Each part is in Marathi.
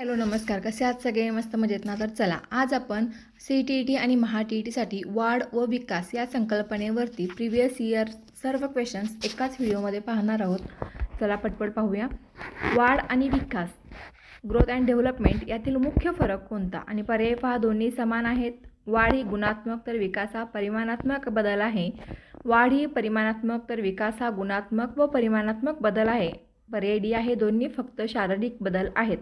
हॅलो नमस्कार. कसे आहात सगळे? मस्त मजेत ना? तर चला आज आपण CTET आणि महा-TETसाठी वाढ व विकास या संकल्पनेवरती प्रिव्हियस इयर सर्व क्वेश्चन्स एकाच व्हिडिओमध्ये पाहणार आहोत. चला पटपट पाहूया. वाढ आणि विकास, ग्रोथ अँड डेव्हलपमेंट यातील मुख्य फरक कोणता? आणि पर्याय पहा, दोन्ही समान आहेत. वाढ ही गुणात्मक तर विकास हा परिमाणात्मक बदल आहे. वाढ ही परिमाणात्मक तर विकास हा गुणात्मक व परिमाणात्मक बदल आहे. पर्याय डी आहे, दोन्ही फक्त शारीरिक बदल आहेत.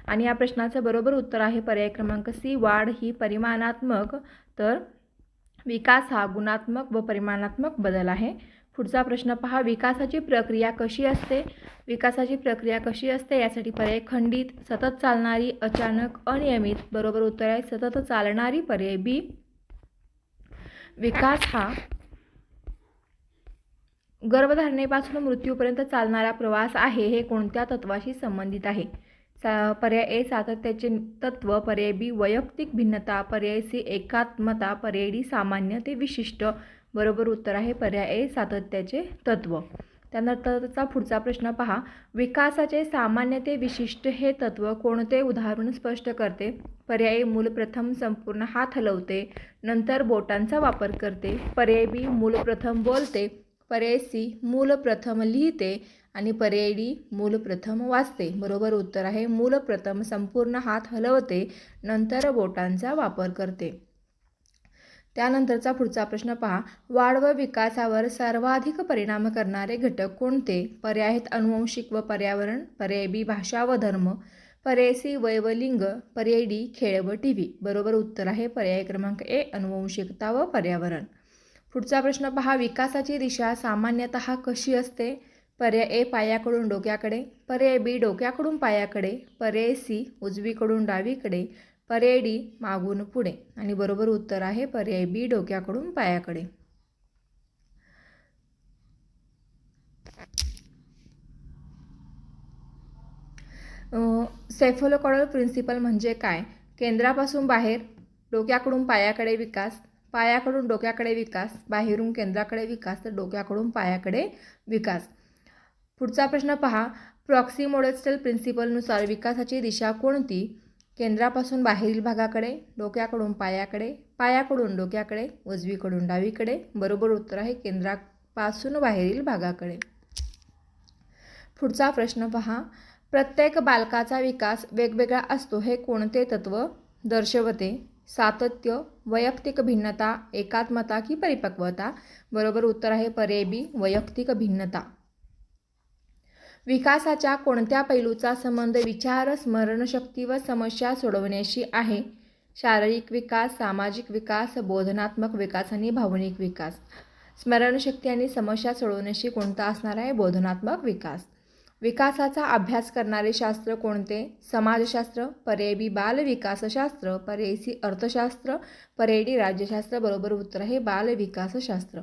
आणि या प्रश्नाचं बरोबर उत्तर आहे पर्याय क्रमांक सी. वाढ ही परिमाणात्मक तर विकास हा गुणात्मक व परिमाणात्मक बदल आहे. पुढचा प्रश्न पहा, विकासाची प्रक्रिया कशी असते? विकासाची प्रक्रिया कशी असते यासाठी पर्याय खंडित, सतत चालणारी, अचानक, अनियमित. बरोबर उत्तर आहे सतत चालणारी, पर्याय बी. विकास हा गर्भधारणेपासून मृत्यूपर्यंत चालणारा प्रवास आहे. हे कोणत्या तत्वाशी संबंधित आहे? पर्याय ए सातत्याचे तत्व, पर्याय बी वैयक्तिक भिन्नता, पर्याय सी एकात्मता, पर्याय डी सामान्य ते विशिष्ट. बरोबर उत्तर आहे पर्याय ए सातत्याचे तत्व. त्यानंतरचा पुढचा प्रश्न पहा, विकासाचे सामान्य ते विशिष्ट हे तत्व कोणते उदाहरण स्पष्ट करते? पर्याय मूल प्रथम संपूर्ण हात हलवते, नंतर बोटांचा वापर करते, पर्याय बी मूल प्रथम बोलते, पर्याय सी मूल प्रथम लिहिते आणि पर्याय डी मूल प्रथम वाचते. बरोबर उत्तर आहे मूल प्रथम संपूर्ण हात हलवते, नंतर बोटांचा वापर करते. त्यानंतरचा पुढचा प्रश्न पहा, वाढ व विकासावर सर्वाधिक परिणाम करणारे घटक कोणते? पर्याय आहेत अनुवंशिक व पर्यावरण, पर्याय बी भाषा व धर्म, पर्याय सी वय व लिंग, पर्याय डी खेळ व टीव्ही. बरोबर उत्तर आहे पर्याय क्रमांक ए अनुवंशिकता व पर्यावरण. पुढचा प्रश्न पहा, विकासाची दिशा सामान्यतः कशी असते? पर्याय ए पायाकडून डोक्याकडे, पर्याय बी डोक्याकडून पायाकडे, पर्याय सी उजवीकडून डावीकडे, पर्याय डी मागून पुढे. आणि बरोबर उत्तर आहे पर्याय बी डोक्याकडून पायाकडे. सेफोलोकॉडल प्रिन्सिपल म्हणजे काय? केंद्रापासून बाहेर, डोक्याकडून पायाकडे विकास, पायाकडून डोक्याकडे विकास, बाहेरून केंद्राकडे विकास, तर डोक्याकडून पायाकडे विकास. पुढचा प्रश्न पहा, प्रॉक्सिमोडेस्टल प्रिन्सिपलनुसार विकासाची दिशा कोणती? केंद्रापासून बाहेरील भागाकडे, डोक्याकडून पायाकडे, पायाकडून डोक्याकडे, उजवीकडून डावीकडे. बरोबर उत्तर आहे केंद्रापासून बाहेरील भागाकडे. पुढचा प्रश्न पहा, प्रत्येक बालकाचा विकास वेगवेगळा असतो हे कोणते तत्व दर्शवते? सातत्य, वैयक्तिक भिन्नता, एकात्मता की परिपक्वता. बरोबर उत्तर आहे पर्याय बी वैयक्तिक भिन्नता. विकासाच्या कोणत्या पैलूचा संबंध विचार, स्मरणशक्ती व समस्या सोडवण्याशी आहे? शारीरिक विकास, सामाजिक विकास, बोधनात्मक विकास आणि भावनिक विकास. स्मरणशक्ती आणि समस्या सोडवण्याशी कोणता असणार आहे? बोधनात्मक विकास. विकासाचा अभ्यास करणारे शास्त्र कोणते? समाजशास्त्र, पर्याय बी बाल विकासशास्त्र, पर्याय सी अर्थशास्त्र, पर्याय डी राज्यशास्त्र. बरोबर उत्तर आहे बाल विकासशास्त्र.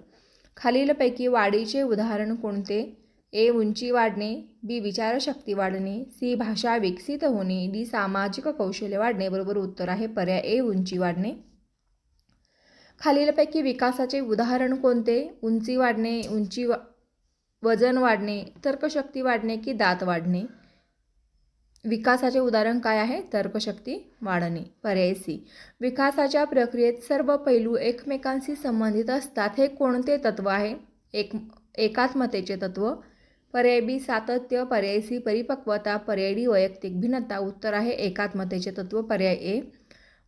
खालीलपैकी वाढीचे उदाहरण कोणते? ए उंची वाढणे, बी विचारशक्ती वाढणे, सी भाषा विकसित होणे, डी सामाजिक कौशल्य वाढणे. बरोबर उत्तर आहे पर्याय ए उंची वाढणे. खालीलपैकी विकासाचे उदाहरण कोणते? उंची वाढणे, वजन वाढणे, तर्कशक्ती वाढणे की दात वाढणे. विकासाचे उदाहरण काय आहे? तर्कशक्ती वाढणे, पर्याय सी. विकासाच्या प्रक्रियेत सर्व पैलू एकमेकांशी संबंधित असतात हे कोणते तत्व आहे? एकात्मतेचे तत्व, पर्याय बी सातत्य, पर्याय सी परिपक्वता, पर्याय डी वैयक्तिक भिन्नता. उत्तर आहे एकात्मतेचे तत्व, पर्याय ए.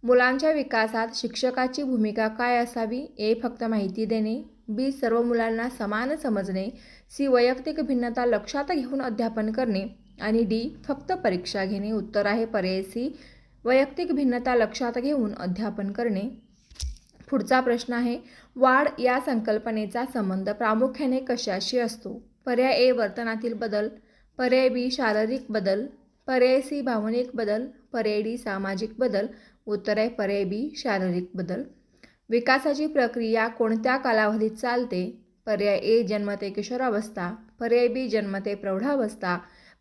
मुलांच्या विकासात शिक्षकाची भूमिका काय असावी? ए फक्त माहिती देणे, बी सर्व मुलांना समान समजणे, सी वैयक्तिक भिन्नता लक्षात घेऊन अध्यापन करणे आणि डी फक्त परीक्षा घेणे. उत्तर आहे पर्याय सी वैयक्तिक भिन्नता लक्षात घेऊन अध्यापन करणे. पुढचा प्रश्न आहे, वाढ या संकल्पनेचा संबंध प्रामुख्याने कशाशी असतो? पर्याय ए वर्तनातील बदल, पर्याय बी शारीरिक बदल, पर्याय सी भावनिक बदल, पर्याय डी सामाजिक बदल. उत्तर आहे पर्याय बी शारीरिक बदल. विकासाची प्रक्रिया कोणत्या कालावधीत चालते? पर्याय ए जन्म ते किशोरावस्था, पर्याय बी जन्म ते प्रौढावस्था,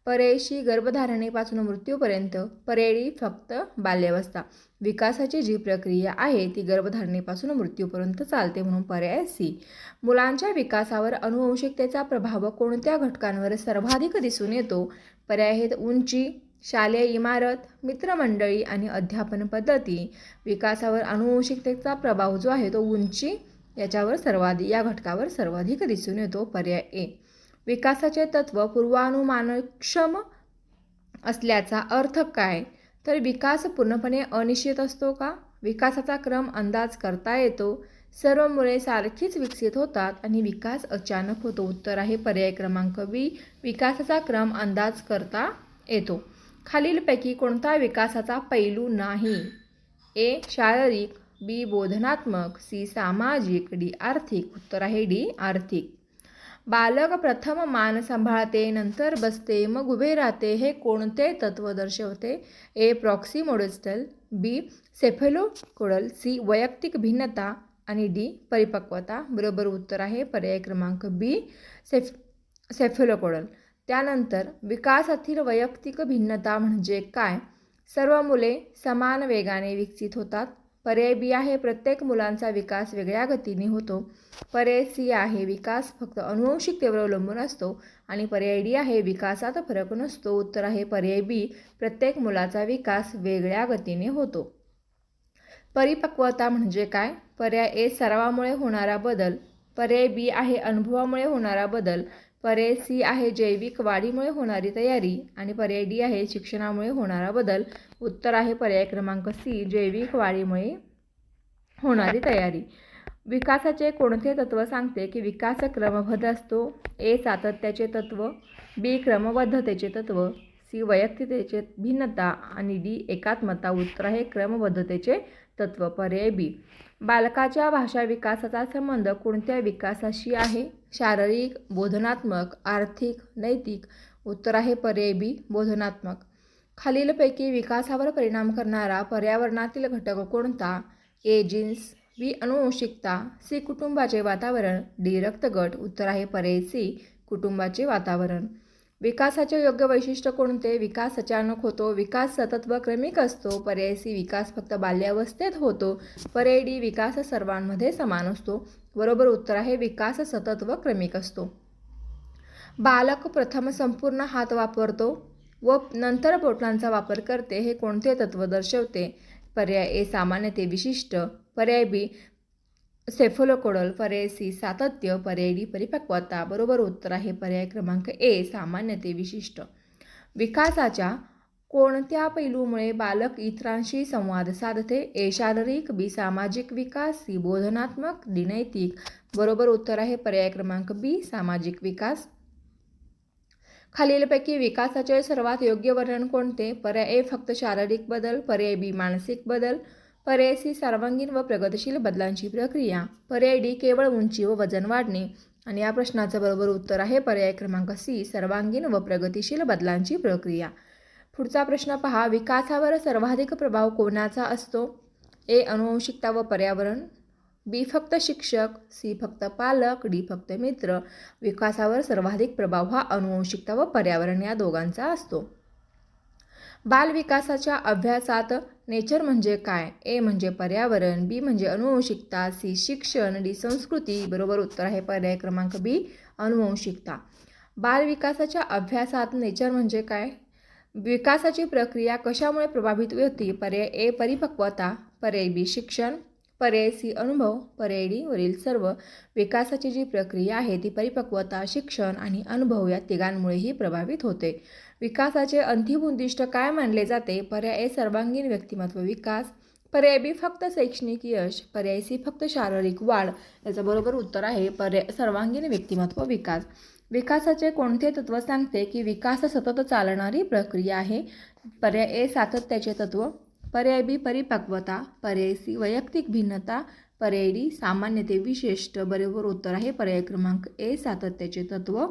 पर्याय सी गर्भधारणेपासून मृत्यूपर्यंत, पर्याय डी फक्त बाल्यावस्था. विकासाची जी प्रक्रिया आहे ती गर्भधारणेपासून मृत्यूपर्यंत चालते म्हणून पर्याय सी. मुलांच्या विकासावर अनुवंशिकतेचा प्रभाव कोणत्या घटकांवर सर्वाधिक दिसून येतो? पर्याय आहेत उंची, शालेय इमारत, मित्रमंडळी आणि अध्यापन पद्धती. विकासावर अनुवंशिकतेचा प्रभाव जो आहे तो उंची या घटकावर सर्वाधिक दिसून येतो. पर्याय ए. विकासाचे तत्व पूर्वानुमानक्षम असल्याचा अर्थ काय? तर विकास पूर्णपणे अनिश्चित असतो का? विकासाचा क्रम अंदाज करता येतो. सर्व मुले सारखीच विकसित होतात आणि विकास अचानक होतो. उत्तर आहे पर्याय क्रमांक बी. विकासाचा क्रम अंदाज करता येतो. खालीलपैकी कोणता विकासाचा पैलू नाही? ए. शारीरिक, बी. बोधनात्मक, सी. सामाजिक, डी. आर्थिक. उत्तर आहे डी. आर्थिक. बालक प्रथम मान सांभाळते, नंतर बसते, मग उभे राहते, हे कोणते तत्व दर्शवते? ए. प्रॉक्सिमोडिस्टल, बी. सेफेलोकोडल, सी. वैयक्तिक भिन्नता आणि डी. परिपक्वता. बरोबर उत्तर आहे पर्याय क्रमांक बी. सेफेलोकोडल. त्यानंतर विकासातील वैयक्तिक भिन्नता म्हणजे काय? सर्व मुले समान वेगाने विकसित होतात. पर्याय बी आहे प्रत्येक मुलांचा विकास वेगळ्या गतीने होतो. पर्याय सी आहे विकास फक्त अनुवंशिकतेवर अवलंबून असतो आणि पर्याय डी आहे विकासात फरक नसतो. उत्तर आहे पर्याय बी. प्रत्येक मुलाचा विकास वेगळ्या गतीने होतो. परिपक्वता म्हणजे काय? पर्याय ए. सरावामुळे होणारा बदल. पर्याय बी आहे अनुभवामुळे होणारा बदल. पर्याय सी आहे जैविक वाढीमुळे होणारी तयारी आणि पर्याय डी आहे शिक्षणामुळे होणारा बदल. उत्तर आहे पर्याय क्रमांक सी. जैविक वाढीमुळे होणारी तयारी. विकासाचे कोणते तत्व सांगते की विकास क्रमबद्ध असतो? ए. सातत्याचे तत्व, बी. क्रमबद्धतेचे तत्व, सी. वैयक्तिकतेचे भिन्नता आणि डी. एकात्मता. उत्तर आहे क्रमबद्धतेचे तत्व. पर्याय बी. बालकाच्या भाषा विकासाचा संबंध कोणत्या विकासाशी आहे? शारीरिक, बोधनात्मक, आर्थिक, नैतिक. उत्तर आहे पर्याय बी. बोधनात्मक. खालीलपैकी विकासावर परिणाम करणारा पर्यावरणातील घटक कोणता? ए. जीन्स, बी. अनुवंशिकता, सी. कुटुंबाचे वातावरण, डी. रक्तगट. उत्तर आहे पर्याय सी. कुटुंबाचे वातावरण. विकासाचे योग्य वैशिष्ट्य कोणते? विकास अचानक होतो. विकास सतत व क्रमिक असतो. पर्याय सी. विकास फक्त बाल्यावस्थेत होतो. पर्याय डी. विकास सर्वांमध्ये समान असतो. बरोबर उत्तर आहे विकास सतत व क्रमिक असतो. बालक प्रथम संपूर्ण हात वापरतो व नंतर बोटांचा वापर करते, हे कोणते तत्व दर्शवते? पर्याय ए. सामान्य ते विशिष्ट. पर्याय बी. सेफेलोकोडल. पर्याय सी. सातत्य. पर्याय डी. परिपक्वता. बरोबर उत्तर आहे पर्याय क्रमांक ए. सामान्य ते विशिष्ट. विकासाच्या कोणत्या पैलूमुळे बालक इतरांशी संवाद साधते? ए. शारीरिक, बी. सामाजिक विकास, सी. बोधनात्मक, डी. नैतिक. बरोबर उत्तर आहे पर्याय क्रमांक बी. सामाजिक विकास. खालीलपैकी विकासाचे सर्वात योग्य वर्णन कोणते? पर्याय ए. फक्त शारीरिक बदल, पर्याय बी. मानसिक बदल, पर्याय सी. सर्वांगीण व प्रगतिशील बदलांची प्रक्रिया, पर्याय डी. केवळ उंची व वजन वाढणे. आणि या प्रश्नाचं बरोबर उत्तर आहे पर्याय क्रमांक सी. सर्वांगीण व प्रगतिशील बदलांची प्रक्रिया. पुढचा प्रश्न पहा. विकासावर सर्वाधिक प्रभाव कोणाचा असतो? ए. अनुवंशिकता व पर्यावरण, बी. फक्त शिक्षक, सी. फक्त पालक, डी. फक्त मित्र. विकासावर सर्वाधिक प्रभाव हा अनुवंशिकता व पर्यावरण या दोघांचा असतो. बालविकासाच्या अभ्यासात नेचर म्हणजे काय? ए. म्हणजे पर्यावरण, बी. म्हणजे अनुवंशिकता, सी. शिक्षण, डी. संस्कृती. बरोबर उत्तर आहे पर्याय क्रमांक बी. अनुवंशिकता. बालविकासाच्या अभ्यासात नेचर म्हणजे काय? विकासाची प्रक्रिया कशामुळे प्रभावित होती? पर्याय ए. परिपक्वता, पर्याय बी. शिक्षण, पर्याय सी. अनुभव, पर्याय डी. वरील सर्व. विकासाची जी प्रक्रिया आहे ती परिपक्वता, शिक्षण आणि अनुभव या तिघांमुळेही प्रभावित होते. विकासाचे अंतिम उद्दिष्ट काय मानले जाते? पर्याय ए. सर्वांगीण व्यक्तिमत्व विकास, पर्याय बी. फक्त शैक्षणिक यश, पर्याय सी. फक्त शारीरिक वाढ. याचं बरोबर उत्तर आहे पर्याय सर्वांगीण व्यक्तिमत्व विकास. विकासाचे कोणते तत्व सांगते की विकास सतत चालणारी प्रक्रिया आहे? पर्याय ए. सातत्याचे तत्व, पर्याय बी. परिपक्वता, पर्याय सी. वैयक्तिक भिन्नता, पर्याय डी. सामान्य ते विशिष्ट. बरोबर उत्तर आहे पर्याय क्रमांक ए. सातत्याचे तत्व.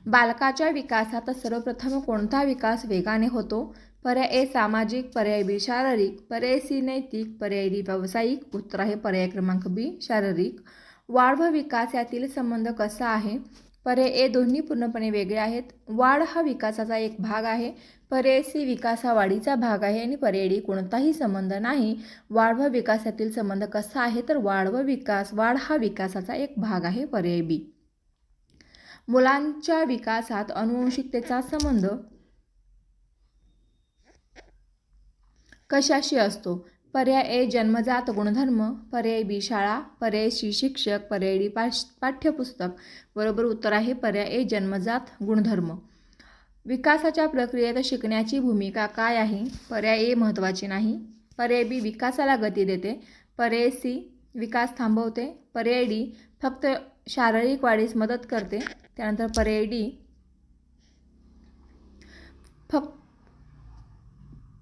बालकाच्या विकासात सर्वप्रथम कोणता विकास वेगाने होतो? पर्याय ए. सामाजिक, पर्याय बी. शारीरिक, पर्याय सी. नैतिक, पर्याय डी. व्यावसायिक. उत्तर आहे पर्याय क्रमांक बी. शारीरिक. वाढ व विकास यातील संबंध कसा आहे? पर्याय ए. दोन्ही पूर्णपणे वेगळे आहेत. वाढ हा विकासाचा एक भाग आहे. पर्याय सी. विकास हा वाढीचा भाग आहे आणि पर्याय डी. कोणताही संबंध नाही. वाढ व विकास यातील संबंध कसा आहे? तर वाढ हा विकासाचा एक भाग आहे. पर्याय बी. मुलांच्या विकासात अनुवंशिकतेचा संबंध कशाशी असतो? पर्याय ए जन्मजात गुणधर्म, पर्याय बी शाळा, पर्याय सी शिक्षक, पर्याय डी पाठ्यपुस्तक. बरोबर उत्तर आहे पर्याय ए जन्मजात गुणधर्म. विकासाच्या प्रक्रियेत शिकण्याची भूमिका काय आहे? पर्याय ए महत्त्वाची नाही, पर्याय बी विकासाला गती देते, पर्याय सी विकास थांबवते, पर्याय डी फक्त शारीरिक वाढीस मदत करते, त्यानंतर पर्याय डी फक्त.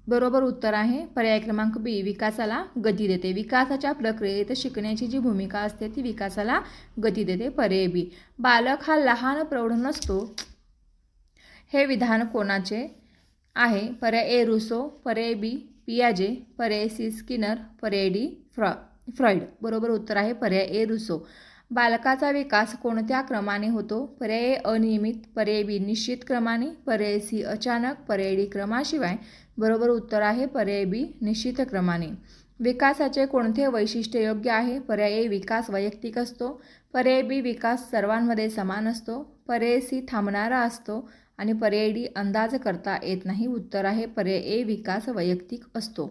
बरोबर उत्तर आहे पर्याय क्रमांक बी विकासाला गती देते. विकासाच्या प्रक्रियेत शिकण्याची जी भूमिका असते ती विकासाला गती देते, पर्याय बी. बालक हा लहान प्रौढ नसतो हे विधान कोणाचे आहे? पर्याय ए रुसो, पर्याय बी पियाजे, पर्याय सी स्किनर, पर्याय डी फ्रॉइड. बरोबर उत्तर आहे पर्याय ए रुसो. बालकाचा विकास कोणत्या क्रमाने होतो? पर्याय ए अनियमित, पर्याय बी निश्चित क्रमाने, पर्याय सी अचानक, पर्याय डी क्रमाशिवाय. बरोबर उत्तर आहे पर्याय बी निश्चित क्रमाने. विकासाचे कोणते वैशिष्ट्य योग्य आहे? पर्याय ए विकास वैयक्तिक असतो, पर्याय बी विकास सर्वांमध्ये समान असतो, पर्याय सी थांबणारा असतो आणि पर्याय डी अंदाज करता येत नाही. उत्तर आहे पर्याय ए विकास वैयक्तिक असतो.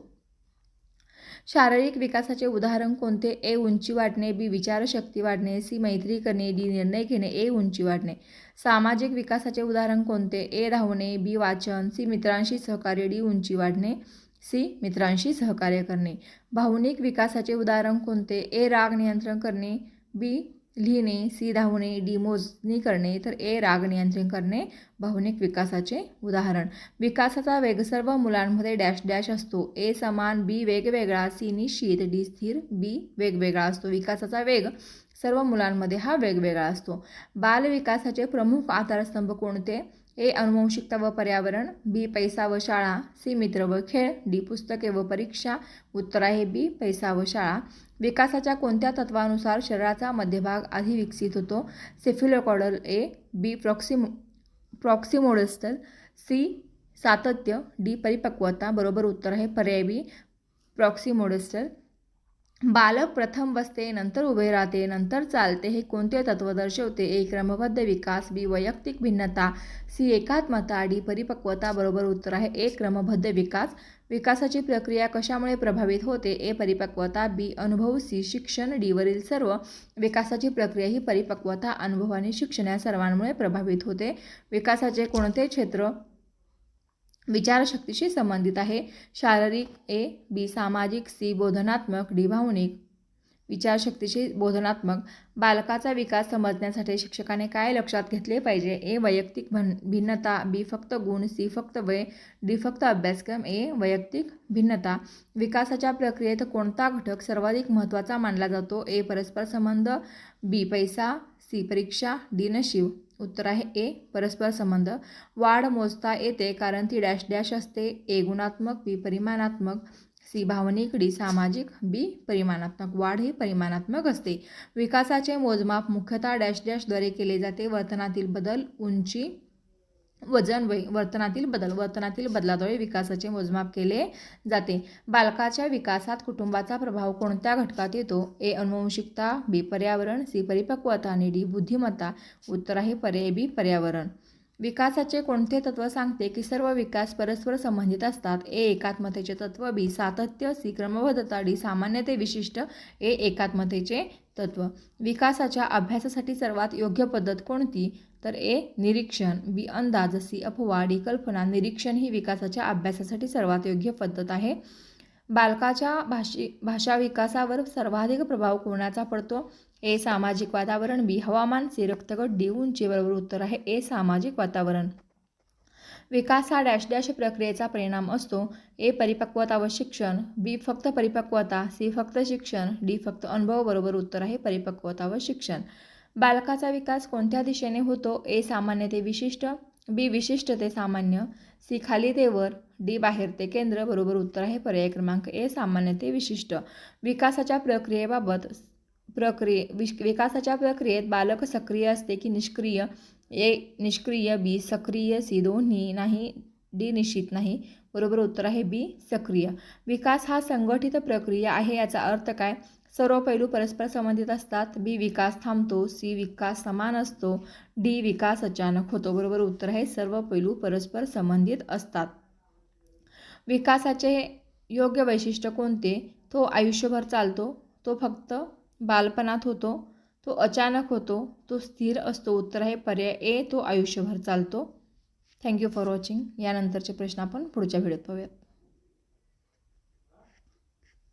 शारीरिक विकासाचे उदाहरण कोणते? ए उंची वाढणे, बी विचारशक्ती वाढणे, सी मैत्री करणे, डी निर्णय घेणे, ए उंची वाढणे. सामाजिक विकासाचे उदाहरण कोणते? ए धावणे, बी वाचन, सी मित्रांशी सहकार्य, डी उंची वाढणे, सी मित्रांशी सहकार्य करणे. भावनिक विकासाचे उदाहरण कोणते? ए राग नियंत्रण करणे, बी लिहिणे, सी धावणे, डी मोजणी करणे, तर ए राग नियंत्रण करणे भावनिक विकासाचे उदाहरण. विकासाचा वेग सर्व मुलांमध्ये डॅश डॅश असतो. ए समान, बी वेगवेगळा, सी निश्चित, डी स्थिर, बी वेगवेगळा असतो. विकासाचा वेग सर्व मुलांमध्ये हा वेगवेगळा असतो. बाल विकासाचे प्रमुख आधारस्तंभ कोणते? ए अनुवंशिकता व पर्यावरण, बी पैसा व शाळा, सी मित्र व खेळ, डी पुस्तके व परीक्षा. उत्तर आहे बी पैसा व शाळा. विकासाच्या कोणत्या तत्वानुसार शरीराचा मध्यभाग आधी विकसित होतो? सेफिलोकॉडल ए, बी प्रॉक्सिमोडिस्टल, सी सातत्य, डी परिपक्वता. बरोबर उत्तर आहे पर्याय बी प्रॉक्सिमोडिस्टल. बालक प्रथम बसते, नंतर उभे राहते, नंतर चालते हे कोणते तत्व दर्शवते? ए क्रमबद्ध विकास, बी वैयक्तिक भिन्नता, सी एकात्मता, डी परिपक्वता. बरोबर उत्तर आहे ए क्रमबद्ध विकास. विकासाची प्रक्रिया कशामुळे प्रभावित होते? ए परिपक्वता, बी अनुभव, सी शिक्षण, डी वरील सर्व. विकासाची प्रक्रिया ही परिपक्वता, अनुभव आणि शिक्षण या सर्वांमुळे प्रभावित होते. विकासाचे कोणते क्षेत्र विचारशक्तीशी संबंधित आहे? शारीरिक ए, बी सामाजिक, सी बोधनात्मक, डी भावनिक. विचारशक्तीशी बोधनात्मक. बालकाचा विकास समजण्यासाठी शिक्षकाने काय लक्षात घेतले पाहिजे? ए वैयक्तिक भिन्नता, बी फक्त गुण, सी फक्त वय, डी फक्त अभ्यासक्रम, ए वैयक्तिक भिन्नता. विकासाच्या प्रक्रियेत कोणता घटक सर्वाधिक महत्त्वाचा मानला जातो? ए परस्पर संबंध, बी पैसा, सी परीक्षा, डी नशीब. उत्तर आहे ए परस्पर संबंध. वाढ मोजता येते कारण ती डॅश डॅश असते. ए गुणात्मक, बी परिमाणात्मक, सी भावनिक, डी सामाजिक, बी परिमाणात्मक. वाढ ही परिमाणात्मक असते. विकासाचे मोजमाप मुख्यतः डॅश डॅशद्वारे केले जाते. वर्तनातील बदल, उंची, वजन, वय. वर्तनातील बदलाद्वारे विकासाचे मोजमाप केले जाते. बालकाच्या विकासात कुटुंबाचा प्रभाव कोणत्या घटकात येतो? ए अनुवंशिकता, बी पर्यावरण, सी परिपक्वता आणि डी बुद्धिमत्ता. उत्तर आहे पर्याय बी पर्यावरण. विकासाचे कोणते तत्व सांगते की सर्व विकास परस्पर संबंधित असतात? ए एकात्मतेचे तत्व, बी सातत्य, सी क्रमबद्धता, डी सामान्यते विशिष्ट, ए एकात्मतेचे तत्व. विकासाच्या अभ्यासासाठी सर्वात योग्य पद्धत कोणती? तर ए निरीक्षण, बी अंदाज, सी अफवा, डी कल्पना. निरीक्षण ही विकासाच्या अभ्यासासाठी सर्वात योग्य पद्धत आहे. बालकाच्या भाषा विकासावर सर्वाधिक प्रभाव कोणाचा पडतो? ए सामाजिक वातावरण, बी हवामान, सी रक्तगट, डी उंची. बरोबर उत्तर आहे ए सामाजिक वातावरण. विकास हा डॅश डॅश प्रक्रियेचा परिणाम असतो. ए परिपक्वता व शिक्षण, बी फक्त परिपक्वता, सी फक्त शिक्षण, डी फक्त अनुभव. बरोबर उत्तर आहे परिपक्वता व शिक्षण. बालकाचा विकास कोणत्या दिशेने होतो? ए सामान्य ते विशिष्ट, बी विशिष्ट ते सामान्य, सी खाली ते वर, डी बाहेर ते केंद्र. बरोबर उत्तर आहे पर्याय क्रमांक ए सामान्य ते विशिष्ट. विकासाच्या विकासाच्या प्रक्रियेत बालक सक्रिय असते की निष्क्रिय? ए निष्क्रिय, बी सक्रिय, सी दोन्ही नाही, डी निश्चित नाही. बरोबर उत्तर आहे बी सक्रिय. विकास हा संघटित प्रक्रिया आहे याचा अर्थ काय? सर्व पैलू परस्पर संबंधित असतात. बी विकास थांबतो, सी विकास समान असतो, डी विकास अचानक होतो. बरोबर उत्तर आहे सर्व पैलू परस्पर संबंधित असतात. विकासाचे योग्य वैशिष्ट्य कोणते? तो आयुष्यभर चालतो, तो फक्त बालपणात होतो, तो अचानक होतो, तो स्थिर असतो. उत्तर आहे पर्याय ए, तो आयुष्यभर चालतो. Thank you for watching. यानंतरचे प्रश्न आपण पुढच्या व्हिडिओत पाहूयात.